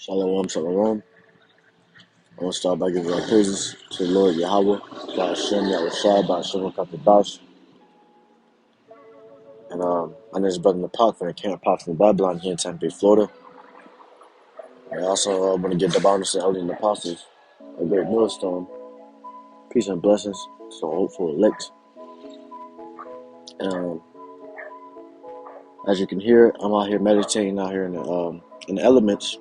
Shalom, shalom. I want to start by giving our praises to the Lord Yahweh, Ba'ashem, Yahushua, Ba'ashem, Katabash. And my name is Brother Napak from the Camp Pop from Babylon here in Tampa Bay, Florida. I also want to give the bonus to Elders and Apostles, a great millstone, peace and blessings, so hopeful elect. And as you can hear, I'm out here meditating out here in the elements.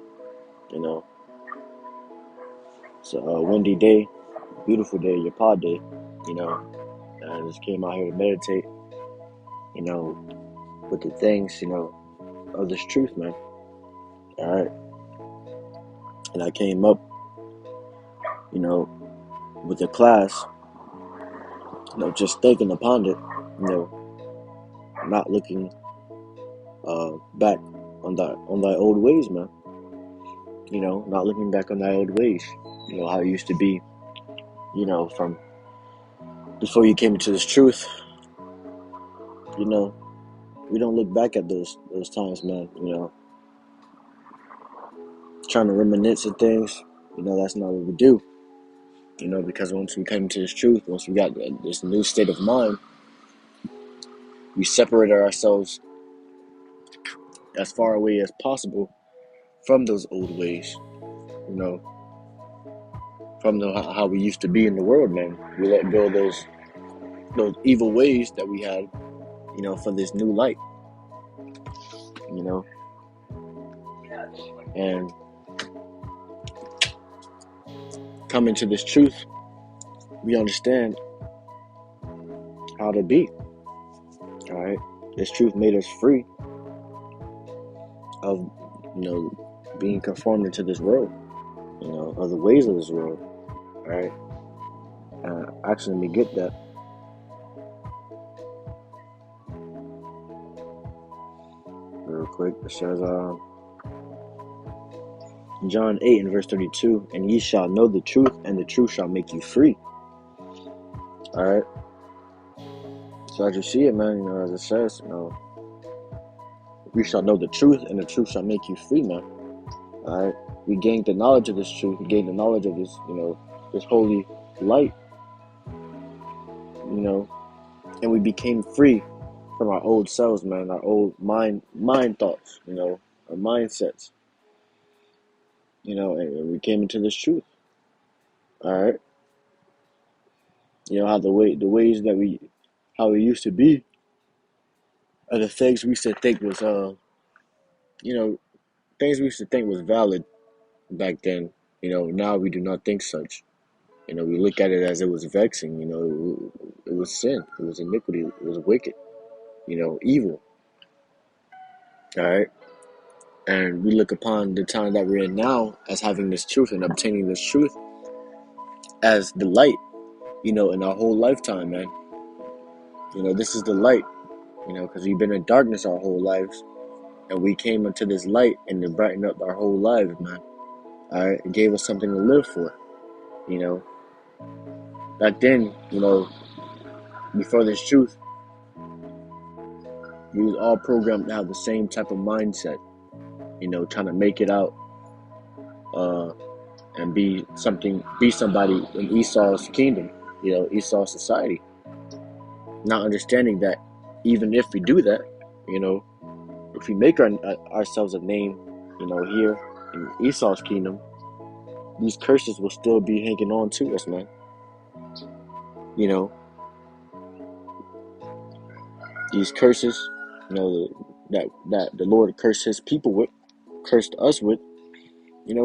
You know, it's a windy day, beautiful day, your pod day. You know, and I just came out here to meditate. You know, with the things, of this truth, man. Alright. And I came up, with the class, just thinking upon it, not looking back on thy old ways, man. Not looking back on thy old ways. How it used to be, from before you came into this truth. We don't look back at those times, man. Trying to reminisce of things, that's not what we do. Because once we came into this truth, once we got this new state of mind, we separated ourselves as far away as possible from those old ways, from how we used to be in the world, man. We let go of those evil ways that we had, for this new light, and coming to this truth, we understand how to be. All right, this truth made us free of, being conformed into this world, of the ways of this world. All right, actually, let me get that. Real quick, it says, John 8 and verse 32, and ye shall know the truth, and the truth shall make you free. Alright. So as you see it, man, as it says, we shall know the truth, and the truth shall make you free, man. Alright. We gained the knowledge of this truth, we gained the knowledge of this, this holy light. And we became free from our old selves, man, our old mind thoughts, our mindsets. And we came into this truth. All right. How the ways that how we used to be, are the things we used to think was, things we used to think was valid back then. Now we do not think such. We look at it as it was vexing. It was sin. It was iniquity. It was wicked. Evil. All right. And we look upon the time that we're in now as having this truth and obtaining this truth as the light, in our whole lifetime, man. This is the light, because we've been in darkness our whole lives, and we came into this light and it brightened up our whole lives, man. All right, it gave us something to live for, Back then, before this truth, we was all programmed to have the same type of mindset, trying to make it out, and be somebody in Esau's kingdom, Esau's society. Not understanding that even if we do that, if we make ourselves a name, here in Esau's kingdom, these curses will still be hanging on to us, man. These curses, that the Lord cursed his people with, cursed us with, it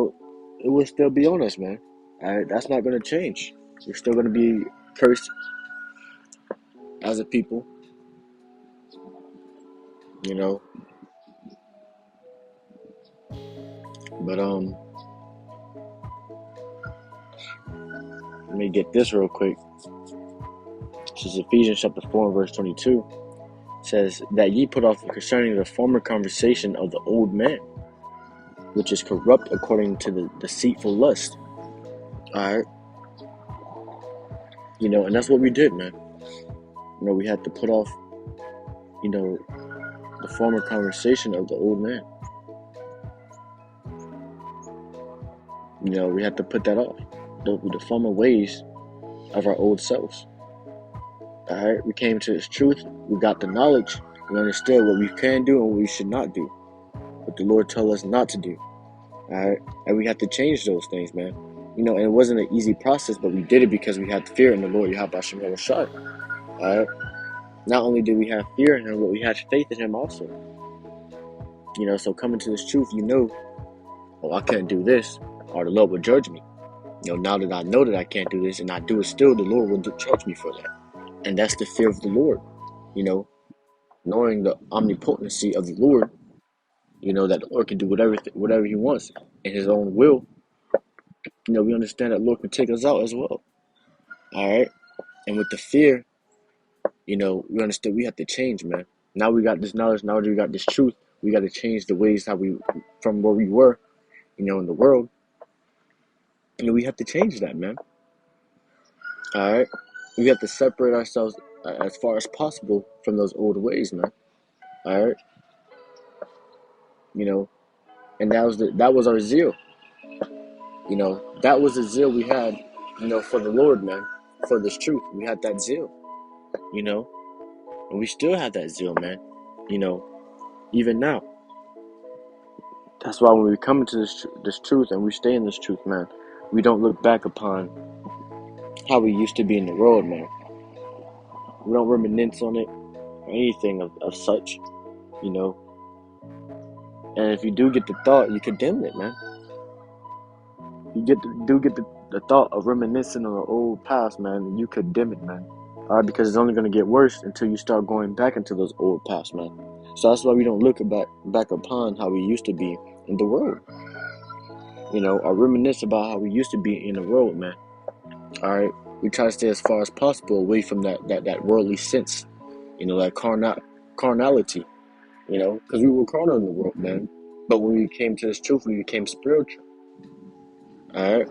will still be on us, man. That's not going to change. We're still going to be cursed as a people, But let me get this real quick. This is Ephesians chapter 4 and verse 22. It says, that ye put off concerning the former conversation of the old man, which is corrupt according to the deceitful lust. Alright. And that's what we did, man. We had to put off, the former conversation of the old man. We have to put that off. The former ways of our old selves. Alright, we came to this truth, we got the knowledge, we understood what we can do and what we should not do. What the Lord told us not to do. Alright? And we have to change those things, man. And it wasn't an easy process, but we did it because we had fear in the Lord Yahweh Hashem Yahushua. Alright? Not only did we have fear in him, but we had faith in him also. So coming to this truth, I can't do this, or the Lord will judge me. Now that I know that I can't do this and I do it still, the Lord will judge me for that. And that's the fear of the Lord. Knowing the omnipotency of the Lord, that the Lord can do whatever he wants in his own will. We understand that the Lord can take us out as well. Alright? And with the fear, we understood we have to change, man. Now we got this knowledge, now that we got this truth, we got to change the ways from where we were, in the world. We have to change that, man. Alright? We have to separate ourselves as far as possible from those old ways, man. Alright? And that was our zeal. That was the zeal we had, for the Lord, man. For this truth. We had that zeal. And we still have that zeal, man. Even now. That's why when we come into this truth and we stay in this truth, man, we don't look back upon how we used to be in the world, man. We don't reminisce on it or anything of such, And if you do get the thought, you condemn it, man. You get the thought of reminiscing on the old past, man, you condemn it, man. Alright, because it's only going to get worse until you start going back into those old past, man. So that's why we don't look back upon how we used to be in the world. Or reminisce about how we used to be in the world, man. Alright, we try to stay as far as possible away from that worldly sense, that carnality, because we were carnal in the world, man. But when we came to this truth, we became spiritual. Alright,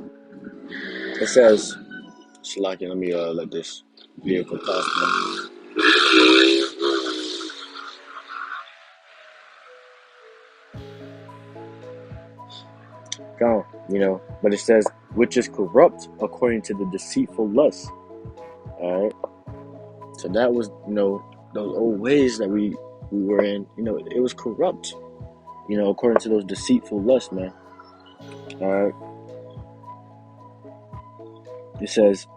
it says, Shalaki, let me let this vehicle pass, man. Gone, but it says, which is corrupt according to the deceitful lust. Alright, so that was, those old ways that we were in, it was corrupt, according to those deceitful lusts, man. Alright, it says,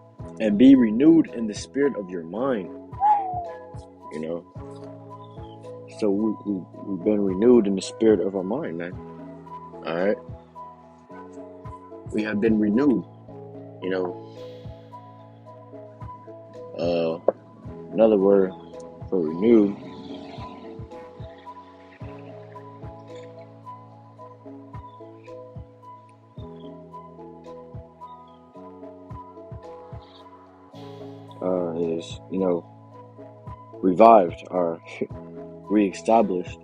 and be renewed in the spirit of your mind. So we've been renewed in the spirit of our mind, man. Alright, we have been renewed. Another word for renewed is, revived or reestablished.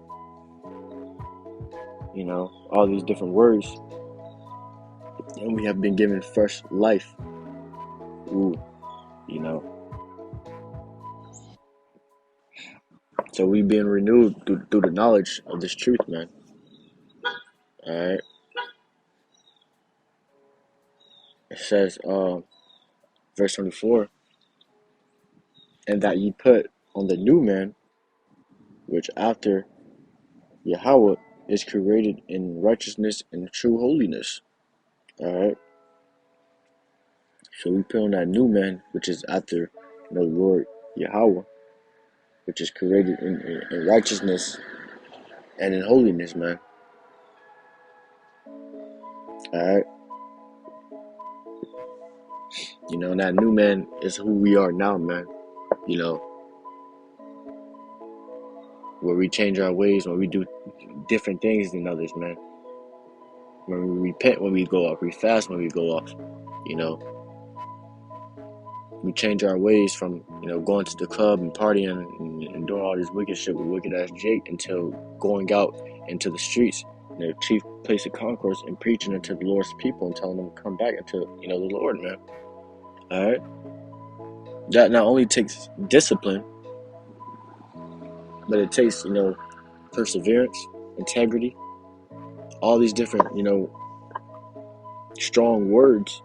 All these different words. And we have been given fresh life. Ooh, So we've been renewed through the knowledge of this truth, man. Alright. It says, verse 24, and that ye put on the new man, which after Yahweh is created in righteousness and true holiness. Alright. So we put on that new man, which is after the Lord Yahweh, which is created in righteousness and in holiness, man. Alright. That new man is who we are now, man. Where we change our ways, when we do different things than others, man. When we repent, when we go off, we fast when we go off, We change our ways from, going to the club and partying and doing all this wicked shit with wicked ass Jake until going out into the streets, the chief place of concourse, and preaching unto the Lord's people and telling them to come back into, the Lord, man. Alright? That not only takes discipline, but it takes, perseverance, integrity, all these different, strong words,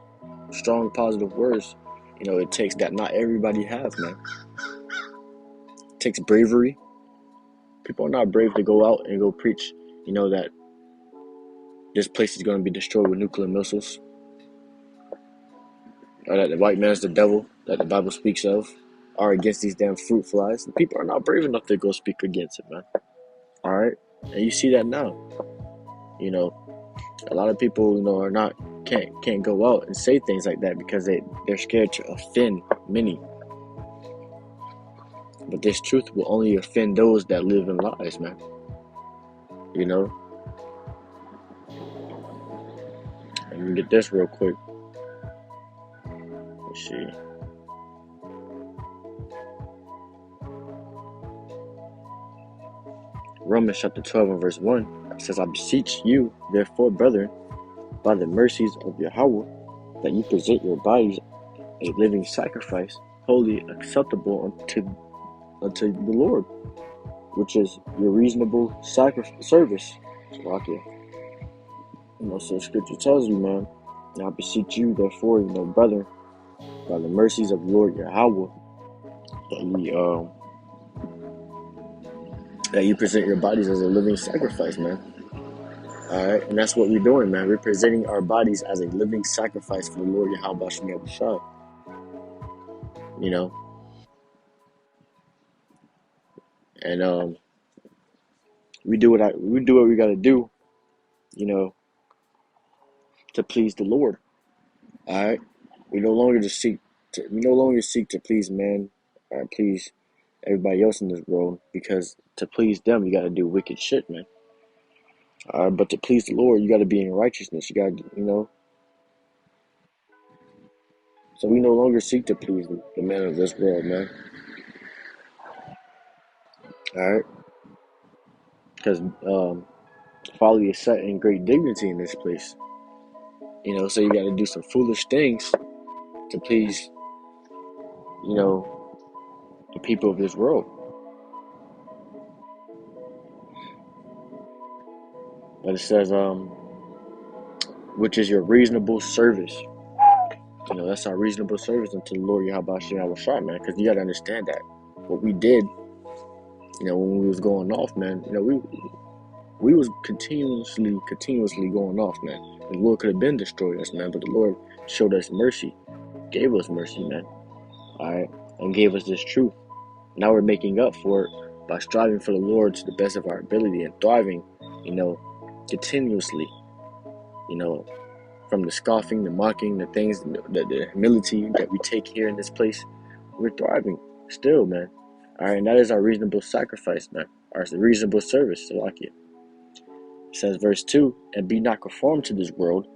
strong positive words. It takes that not everybody have, man. It takes bravery. People are not brave to go out and go preach, that this place is going to be destroyed with nuclear missiles, or that the white man's the devil that the Bible speaks of, are against these damn fruit flies. And people are not brave enough to go speak against it, man. All right, and you see that now. A lot of people, are not can't go out and say things like that because they're scared to offend many. But this truth will only offend those that live in lies, man. Let me get this real quick. Let's see. Romans chapter 12 and verse 1 says, I beseech you, therefore, brethren, by the mercies of Yahweh, that you present your bodies a living sacrifice, holy, acceptable unto the Lord, which is your reasonable service. So scripture tells you, man, I beseech you, therefore, brethren, by the mercies of the Lord Yahweh, that you present your bodies as a living sacrifice, man. All right, and that's what we're doing, man. We're presenting our bodies as a living sacrifice for the Lord Yahweh Shem Yahushua. And we do what we got to do, to please the Lord. All right, we no longer seek to please man or please everybody else in this world, because to please them you got to do wicked shit, man. But to please the Lord, you got to be in righteousness. You got to, So we no longer seek to please the men of this world, man. All right, because folly is set in great dignity in this place. So you got to do some foolish things to please, the people of this world. But it says, which is your reasonable service. That's our reasonable service unto the Lord Yahweh Shem Yahushua, man. Because you got to understand that what we did, when we was going off, man, we was continuously going off, man. The Lord could have been destroyed us, man, but the Lord showed us mercy, gave us mercy, man. All right, and gave us this truth. Now we're making up for it by striving for the Lord to the best of our ability and thriving, continuously, from the scoffing, the mocking, the things, the humility that we take here in this place. We're thriving still, man. All right, and that is our reasonable sacrifice, man. Our reasonable service, Salakia. It says, verse 2, and be not conformed to this world,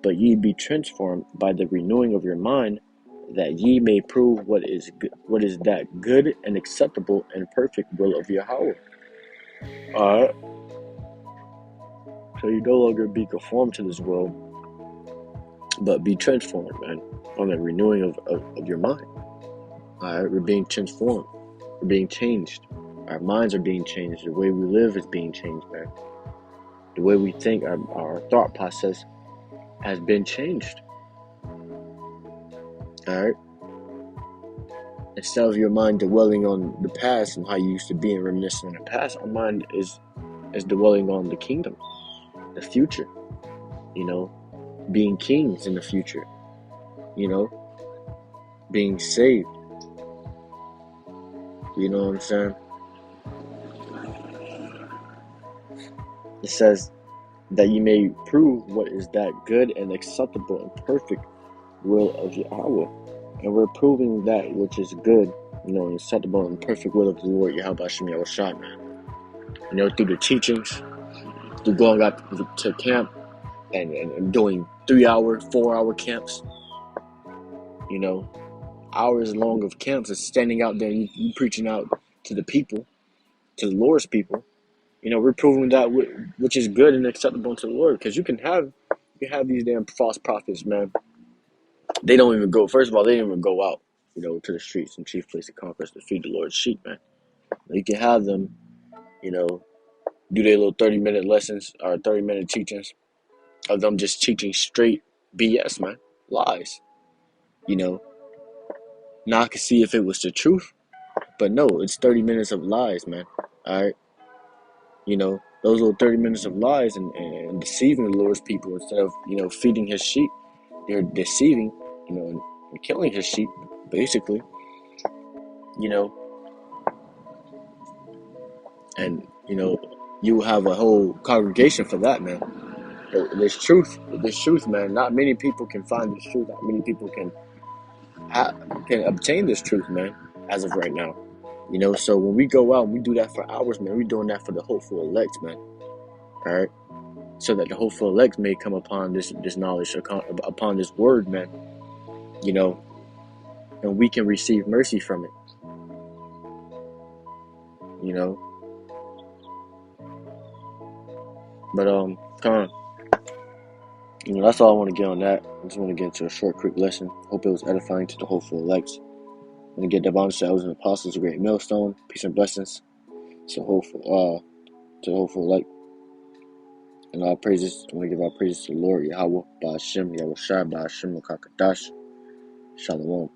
but ye be transformed by the renewing of your mind, that ye may prove what is that good and acceptable and perfect will of Yahweh. All right. So you no longer be conformed to this world, but be transformed, man, on the renewing of your mind. All right, we're being transformed. We're being changed. Our minds are being changed. The way we live is being changed, man. The way we think, our thought process has been changed. All right. Instead of your mind dwelling on the past and how you used to be and reminiscing in the past, our mind is dwelling on the kingdom, the future. Being kings in the future. Being saved. You know what I'm saying? It says that you may prove what is that good and acceptable and perfect will of Yahweh. And we're proving that which is good, and acceptable and perfect will of the Lord Yahweh Shem Yahushua, man. Through the teachings, through going out to camp and doing 3-hour, 4-hour camps, hours long of camps and standing out there, you preaching out to the people, to the Lord's people. We're proving that which is good and acceptable to the Lord, because you can have these damn false prophets, man. They don't even go. First of all, they don't even go out, to the streets and chief place of conquest to feed the Lord's sheep, man. You can have them, do their little 30-minute lessons or 30-minute teachings of them just teaching straight BS, man. Lies. You know, now I can see if it was the truth, but no, it's 30 minutes of lies, man. All right. Those little 30 minutes of lies and deceiving the Lord's people instead of, feeding his sheep. They're deceiving, and killing his sheep, basically, you know, and, you have a whole congregation for that, man. There's truth, man. Not many people can find this truth. Not many people can obtain this truth, man, as of right now. So when we go out and we do that for hours, man, we're doing that for the hopeful elect, man. All right. So that the hopeful elect may come upon this knowledge, upon this word, man, and we can receive mercy from it, you know. But come on, that's all I want to get on that. I just want to get into a short, quick lesson. Hope it was edifying to the hopeful elect. I'm gonna get the bonus that was an apostles, a great millstone. Peace and blessings. So to the hopeful elect, and all praises. I want to give all praises to the Lord Yahweh, Ba'ashem, Yahweh Shai, Ba'ashem, Kakadash, Shalom.